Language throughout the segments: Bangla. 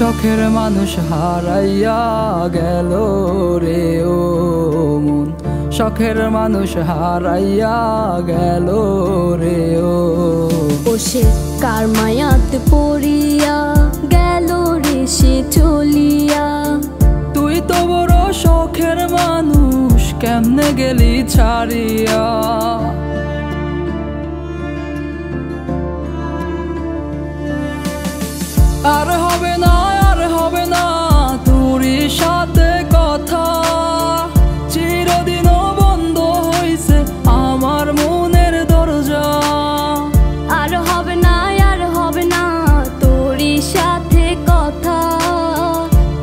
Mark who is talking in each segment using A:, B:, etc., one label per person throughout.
A: শখের মানুষ হারাইয়া গেল রে ও মন, শখের মানুষ হারাইয়া গেল রে ও।
B: সে কার মায়াতে পড়িয়া গেল রে সে চলিয়া।
A: তুই তো বড় শখের মানুষ, কেমনে গেলি ছাড়িয়া। আর হবে না, আর হবে না তোরই সাথে কথা, চিরদিনও বন্ধ হইছে আমার মনের দরজা।
B: আর হবে না, আর হবে না তোরই সাথে কথা,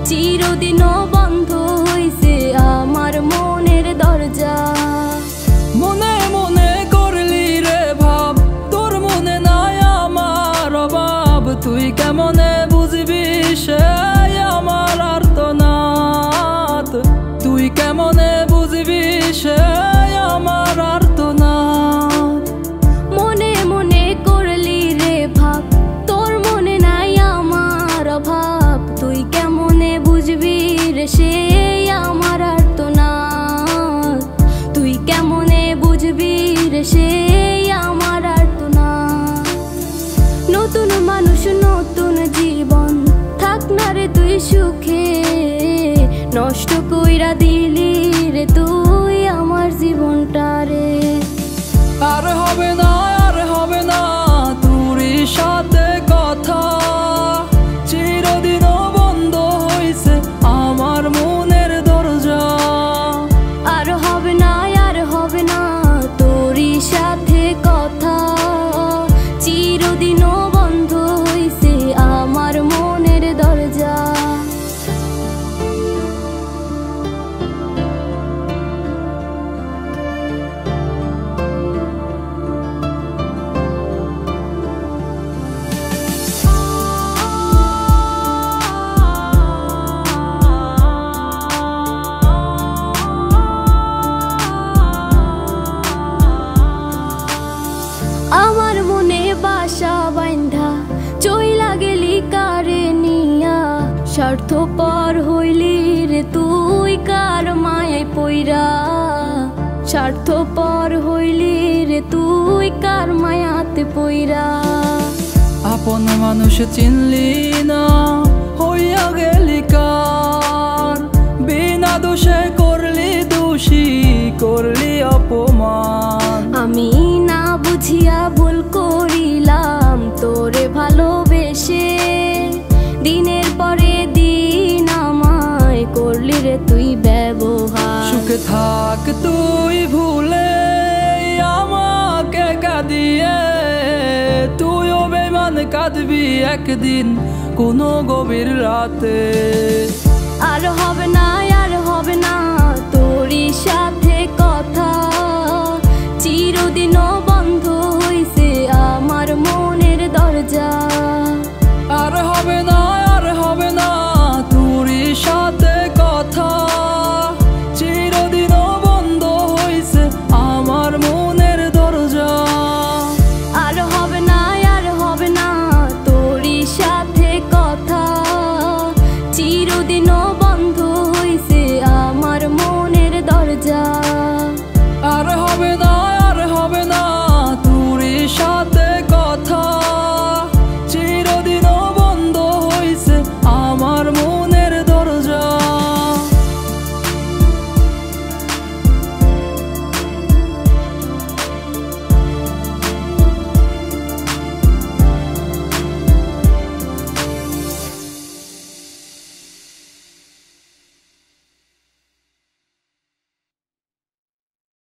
B: চিরদিনও বন্ধ হইছে আমার মনের দরজা।
A: মনে মনে করলি রে ভাব, তোর মনে নাই আমার অভাব। তুই কেমনে বুঝবি সে আমার আর্তনাদ, তুই কেমনে বুঝবি সে আমার আর্তনাদ।
B: মনে মনে করলি রে ভাব, তোর মনে নাই আমার অভাব। তুই কেমনে বুঝবি রে সে আমার আর্তনাদ, তুই কেমনে বুঝবি রে সে আমার আর্তনাদ। নতুন মানুষ নতুন জীবন, থাক না রে তুই সুখে, নষ্ট কইরা দিলি রে তুই আমার জীবনটা রে।
A: আর হবে না, আর হবে না তোরই সাথে কথা, চিরদিনও বন্ধ হইছে আমার মনের দরজা।
B: আর হবে না, আর হবে না তোরই সাথে কথা, চিরদিনও বন্ধ হইছে আমার মনের দরজা। আমার মনে বাসা বাইন্ধা চইলা গেলি কারে নিয়া, স্বার্থপর হইলি রে তুই কার মায়ায় পইরা। স্বার্থপর হইলি রে তুই কার মায়াতে পইরা।
A: আপন মানুষ চিনলি না, হইয়া গেলি কার। বিনা দোষে করলি দোষী, করলি অপমান।
B: আমি না বুঝিয়া ভুল করিলাম তোরে ভালোবেসে, দিনের পরে দিন আমায় করলি রে তুই ব্যবহার।
A: সুখে থাক তুই ভুলে আমাকে কাঁদিয়ে, তুইও বেমান কাঁদবি একদিন কোনো গভীর রাতে।
B: আর হবে না, আর হবে না তোরই সাথে